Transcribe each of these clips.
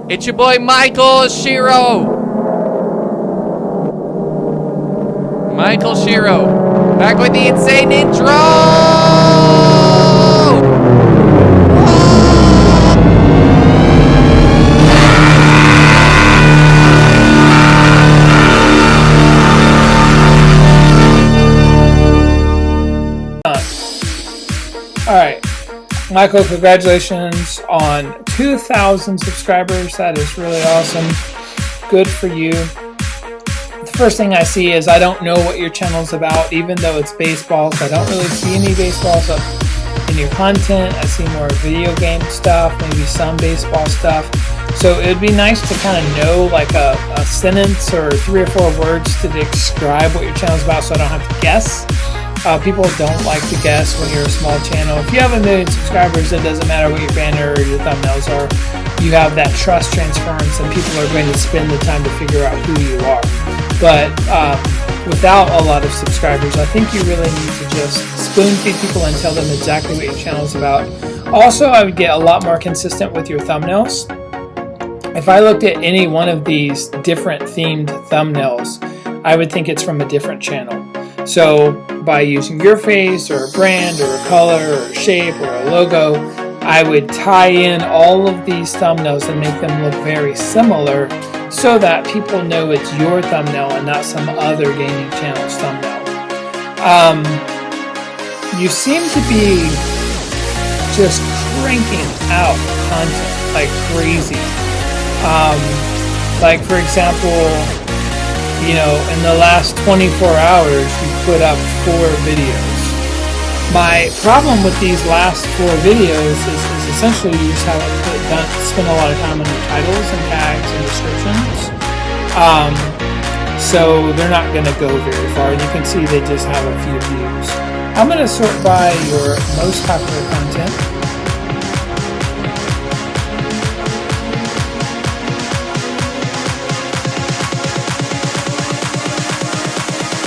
It's your boy Michael Schiro. Michael Schiro. Back with the insane intro! Alright, Michael, congratulations on 2,000 subscribers. That is really awesome. Good for you. The first thing I see is I don't know what your channel's about, even though it's baseball. So I don't really see any baseballs up in your content. I see more video game stuff, maybe some baseball stuff. So it would be nice to kind of know like a sentence or 3 or 4 words to describe what your channel's about so I don't have to guess. People don't like to guess when you're a small channel. If you have 1 million subscribers, it doesn't matter what your banner or your thumbnails are. You have that trust transference and people are going to spend the time to figure out who you are. But without a lot of subscribers, I think you really need to just spoon feed people and tell them exactly what your channel is about. Also, I would get a lot more consistent with your thumbnails. If I looked at any one of these different themed thumbnails, I would think it's from a different channel. So by using your face or a brand or a color or a shape or a logo, I would tie in all of these thumbnails and make them look very similar so that people know it's your thumbnail and not some other gaming channel's thumbnail. You seem to be just cranking out content like crazy. Like for example, you know, in the last 24 hours, you put up 4 videos. My problem with these last 4 videos is essentially you just haven't spent a lot of time on your titles and tags and descriptions. So they're not going to go very far. You can see they just have a few views. I'm going to sort by your most popular content.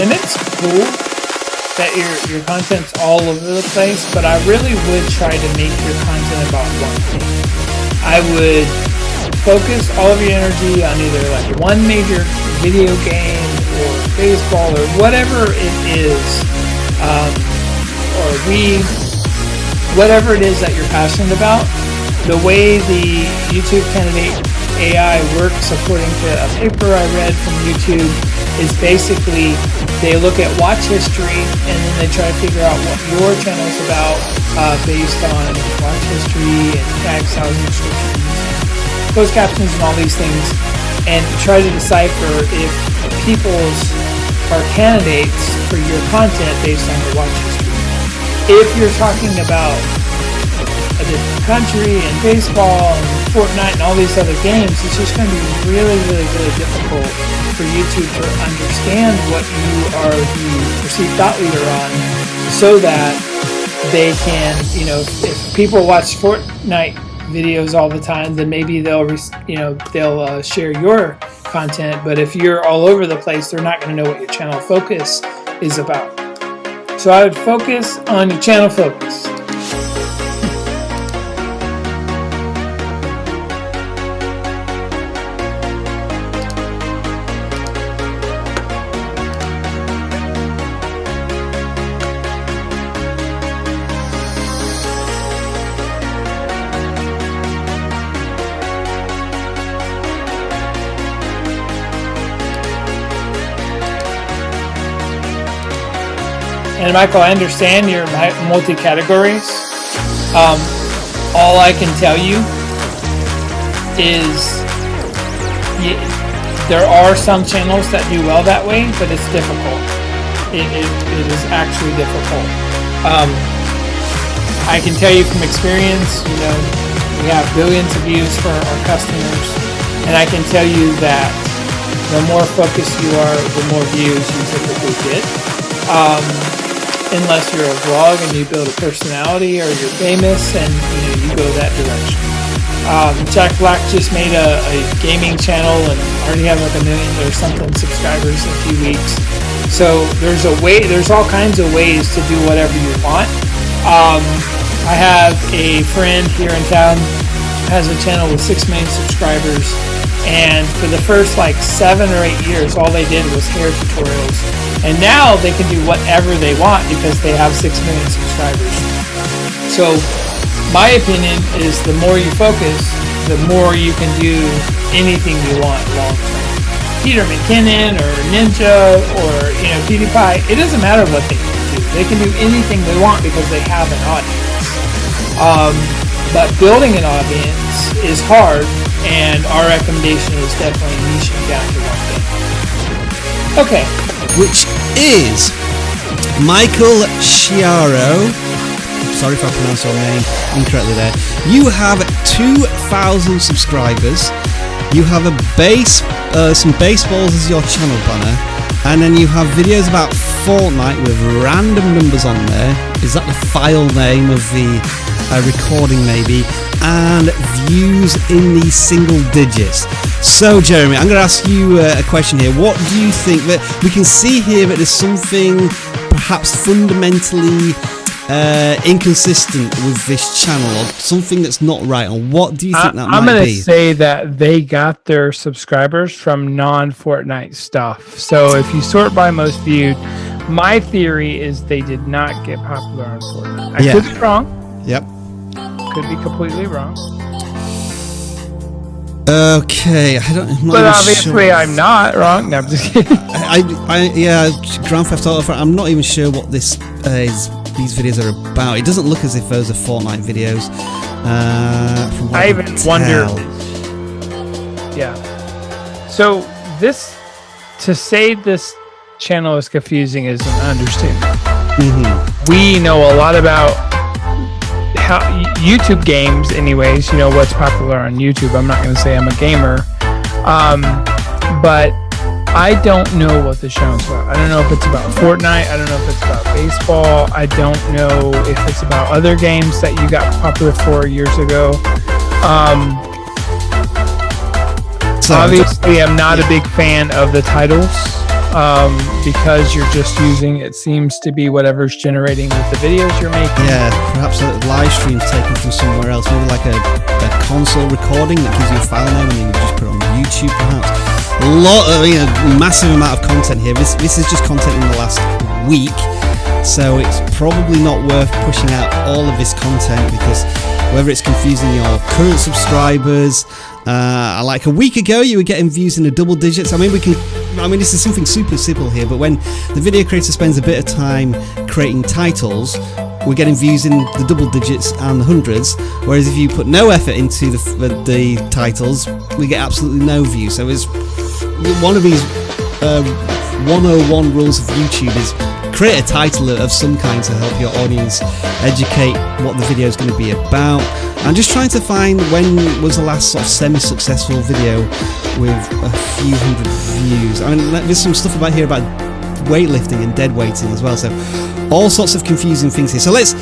And it's cool that your content's all over the place, but I really would try to make your content about one thing. I would focus all of your energy on either like one major video game or baseball or whatever it is, or whatever it is that you're passionate about. The way the YouTube candidate AI works, according to a paper I read from YouTube, is basically they look at watch history and then they try to figure out what your channel is about based on watch history and tags, thousand descriptions, closed captions, and all these things, and try to decipher if people's are candidates for your content based on the watch history. If you're talking about a different country and baseball and Fortnite and all these other games, it's just going to be really, really, really difficult for YouTube to understand what you are the perceived thought leader on, so that they can, you know, if people watch Fortnite videos all the time, then maybe they'll share your content. But if you're all over the place, they're not going to know what your channel focus is about. So I would focus on your channel focus. And Michael, I understand your multi-categories. All I can tell you is there are some channels that do well that way, but it's difficult. It is actually difficult. I can tell you from experience, you know, we have billions of views for our customers, and I can tell you that the more focused you are, the more views you typically get. Unless you're a vlog and you build a personality or you're famous and you go that direction. Jack Black just made a gaming channel and already have like 1 million or something subscribers in a few weeks. So there's all kinds of ways to do whatever you want. I have a friend here in town has a channel with 6 million subscribers, and for the first like 7 or 8 years, all they did was hair tutorials. And now they can do whatever they want because they have 6 million subscribers. So my opinion is the more you focus, the more you can do anything you want long term. Peter McKinnon or Ninja or PewDiePie, it doesn't matter what they can do. They can do anything they want because they have an audience. But building an audience is hard, and our recommendation is definitely niching down to one thing. Okay. Which is Michael Schiro. Sorry if I pronounced your name incorrectly there. You have 2,000 subscribers. You have some baseballs as your channel banner, and then you have videos about Fortnite with random numbers on there. Is that the file name of the recording maybe? And views in the single digits. So Jeremy, I'm going to ask you a question here. What do you think that we can see here that there's something perhaps fundamentally inconsistent with this channel, or something that's not right, or what do you think that might be? I'm going to say that they got their subscribers from non-Fortnite stuff. So if you sort by most viewed, my theory is they did not get popular on Fortnite. I could be wrong. Yep. Could be completely wrong. Okay, but obviously sure. I'm not wrong. No, I'm just kidding. Grand Theft Auto. I'm not even sure what these videos are about. It doesn't look as if those are Fortnite videos. From what I even wonder. Yeah. So to say this channel is confusing is an understatement. Mm-hmm. We know a lot about YouTube games anyways, what's popular on YouTube. I'm not going to say I'm a gamer, but I don't know what the show's about. I don't know if it's about Fortnite. I don't know if it's about baseball. I don't know if it's about other games that you got popular 4 years ago. Obviously, I'm not a big fan of the titles. Because you're just using, it seems to be whatever's generating with the videos you're making. Yeah, perhaps a live stream taken from somewhere else, maybe like a console recording that gives you a file name and then you just put it on YouTube perhaps. A massive amount of content here. This is just content in the last week, so it's probably not worth pushing out all of this content because whether it's confusing your current subscribers, like a week ago you were getting views in the double digits. I mean this is something super simple here, but when the video creator spends a bit of time creating titles, we're getting views in the double digits and the hundreds, whereas if you put no effort into the titles, we get absolutely no views. So it's one of these 101 rules of YouTube is create a title of some kind to help your audience educate what the video is going to be about. I'm just trying to find when was the last sort of semi-successful video with a few hundred views. I mean, there's some stuff about here about weightlifting and dead weighting as well, so all sorts of confusing things here. So let's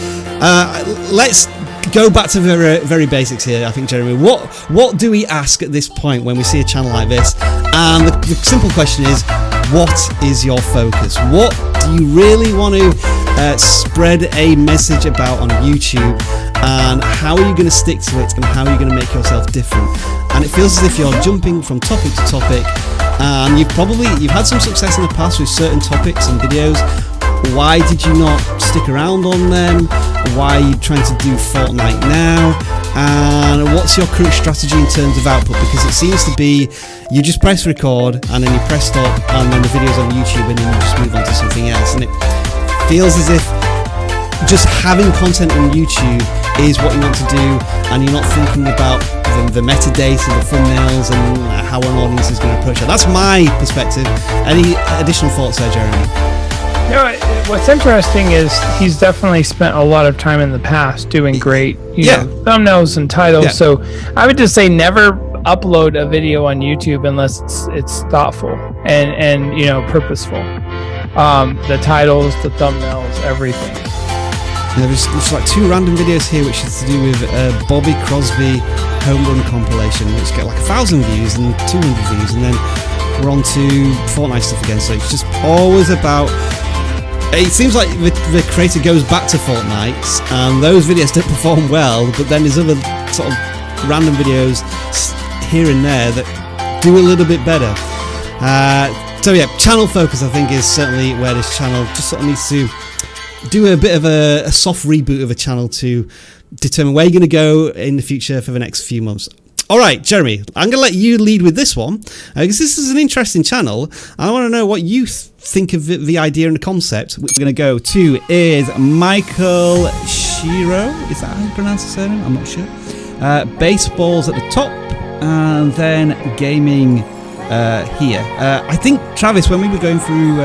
go back to the very basics here. I think, Jeremy, what do we ask at this point when we see a channel like this? And the simple question is, what is your focus? What do you really want to spread a message about on YouTube, and how are you going to stick to it, and how are you going to make yourself different? And it feels as if you're jumping from topic to topic, and you've had some success in the past with certain topics and videos. Why did you not stick around on them? Why are you trying to do Fortnite now? And what's your current strategy in terms of output? Because it seems to be you just press record and then you press stop and then the video's on YouTube and then you just move on to something else. And it feels as if just having content on YouTube is what you want to do, and you're not thinking about the metadata, the thumbnails, and how an audience is going to approach it. That's my perspective. Any additional thoughts there, Jeremy? What's interesting is he's definitely spent a lot of time in the past doing great thumbnails and titles. Yeah. So I would just say never upload a video on YouTube unless it's thoughtful and purposeful. The titles, the thumbnails, everything. There's like 2 random videos here which is to do with Bobby Crosby home run compilation, which get like 1,000 views and 200 views, and then we're on to Fortnite stuff again. So it's just always about, it seems like the creator goes back to Fortnite and those videos don't perform well, but then there's other sort of random videos here and there that do a little bit better. So yeah, channel focus I think is certainly where this channel just sort of needs to do a bit of a soft reboot of a channel to determine where you're going to go in the future for the next few months. All right, Jeremy, I'm going to let you lead with this one because this is an interesting channel. I want to know what you think of the idea and the concept. Which we're going to go to is Michael Schiro. Is that how you pronounce his surname? I'm not sure. Baseballs at the top, and then gaming here. I think, Travis, when we were going through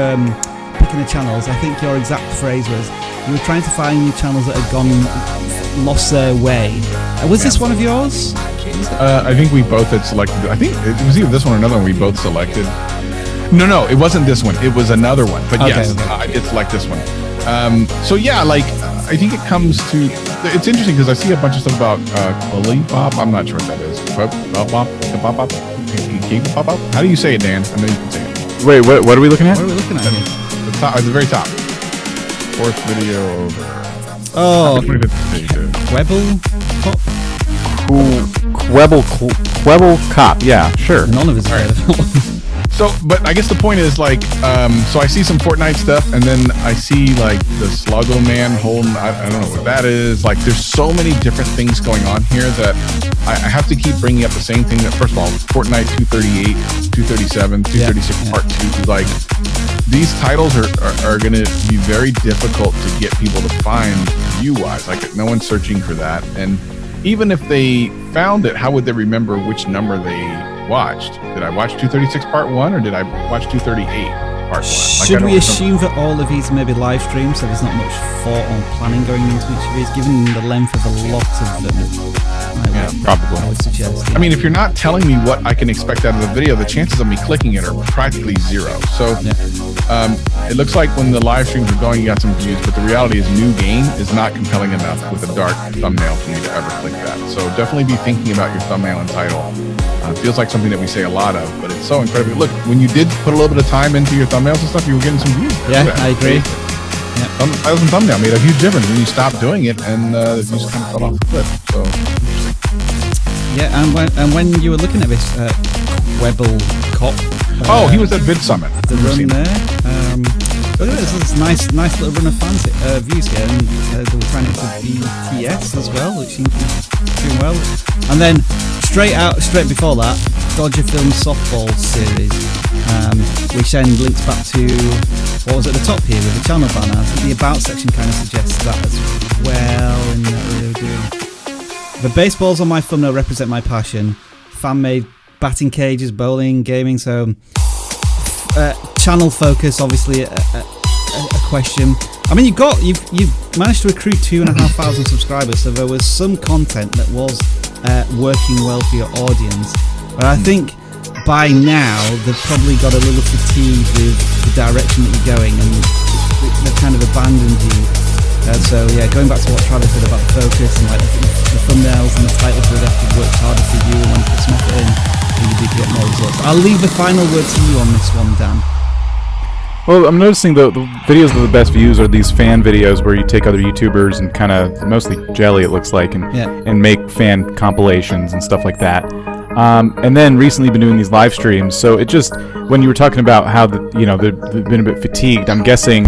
picking the channels, I think your exact phrase was you were trying to find new channels that had lost their way. Was this one of yours? I think we both had selected. I think it was either this one or another one we both selected. No, it wasn't this one. It was another one. But yes, I did select this one. So yeah, like I think it comes to. It's interesting because I see a bunch of stuff about Lollipop. I'm not sure what that is. How do you say it, Dan? I know you can say it. Wait, what are we looking at? What are we looking at here? The top, at the very top. Fourth video over. Oh, Quebble Cop? Quebble Cop. Yeah, sure. None of us have heard of that one. So, but I guess the point is like, so I see some Fortnite stuff, and then I see like the Sluggo Man holding, I don't know what that is. Like, there's so many different things going on here that I have to keep bringing up the same thing. That first of all, Fortnite 238, 237, 236 Part 2. Like, these titles are going to be very difficult to get people to find view-wise. Like, no one's searching for that, and even if they found it, how would they remember which number they watched? Did I watch 236 Part 1 or did I watch 238 Part 1? Should we assume that all of these may be live streams, so there's not much thought on planning going into each of these, given the length of a lot of them? Probably. I would suggest. Yeah. I mean, if you're not telling me what I can expect out of the video, the chances of me clicking it are practically zero. So it looks like when the live streams are going, you got some views, but the reality is new game is not compelling enough with a dark thumbnail for me to ever click that. So definitely be thinking about your thumbnail and title. It feels like something that we say a lot of, but it's so incredible. Look, when you did put a little bit of time into your thumbnails and stuff, you were getting some views. Yeah, I agree. Titles and thumbnail made a huge difference when you stopped doing it, and the views kind of fell off the cliff. So. Yeah, and when you were looking at this Quebble Cop, he was at Vid Summit. The run there. Look at this nice little run of fans views here, and they were trying it for BTS as well, which seems to be doing well. And then straight before that, Dodger Film Softball Series, which then links back to what was at the top here with the channel banner. I think the About section kind of suggests that as well in what they were doing. The baseballs on my thumbnail represent my passion. Fan-made batting cages, bowling, gaming. So channel focus, obviously a question. I mean, you've managed to accrue 2,500 subscribers, so there was some content that was working well for your audience. But I think by now they've probably got a little fatigued with the direction that you're going, and they've kind of abandoned you. So yeah, going back to what Travis said about the focus and like the thumbnails and the titles would have to work harder for you, and when you put some effort in, you do get more results. I'll leave the final word to you on this one, Dan. Well, I'm noticing the videos with the best views are these fan videos where you take other YouTubers and kind of, mostly Jelly it looks like, and make fan compilations and stuff like that. And then recently been doing these live streams, so it just, when you were talking about how they've been a bit fatigued, I'm guessing,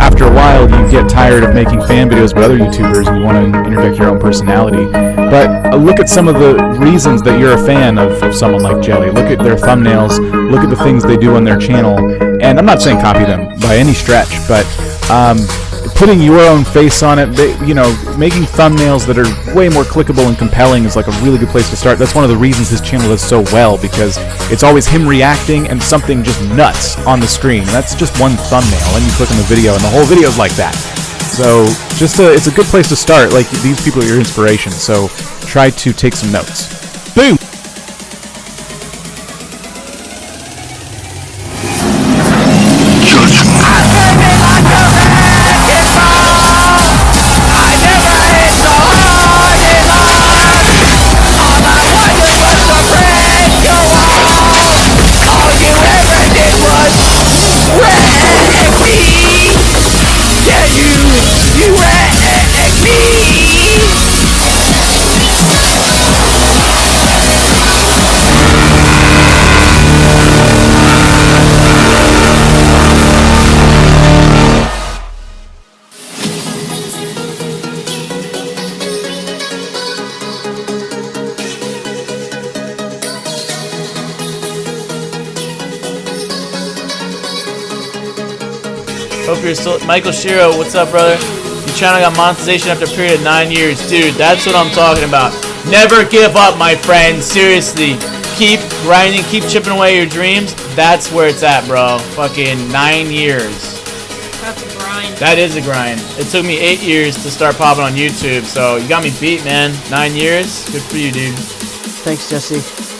after a while you get tired of making fan videos with other YouTubers and you want to interject your own personality. But look at some of the reasons that you're a fan of someone like Jelly. Look at their thumbnails, look at the things they do on their channel, and I'm not saying copy them by any stretch, but putting your own face on it, making thumbnails that are way more clickable and compelling is like a really good place to start. That's one of the reasons his channel does so well, because it's always him reacting and something just nuts on the screen. And that's just one thumbnail, and you click on the video, and the whole video is like that. So it's a good place to start. Like, these people are your inspiration, so try to take some notes. Boom! Hope you're still. Michael Schiro, what's up, brother? Your channel got monetization after a period of 9 years. Dude, that's what I'm talking about. Never give up, my friend. Seriously. Keep grinding, keep chipping away your dreams. That's where it's at, bro. Fucking 9 years. That's a grind. That is a grind. It took me 8 years to start popping on YouTube, so you got me beat, man. 9 years. Good for you, dude. Thanks, Jesse.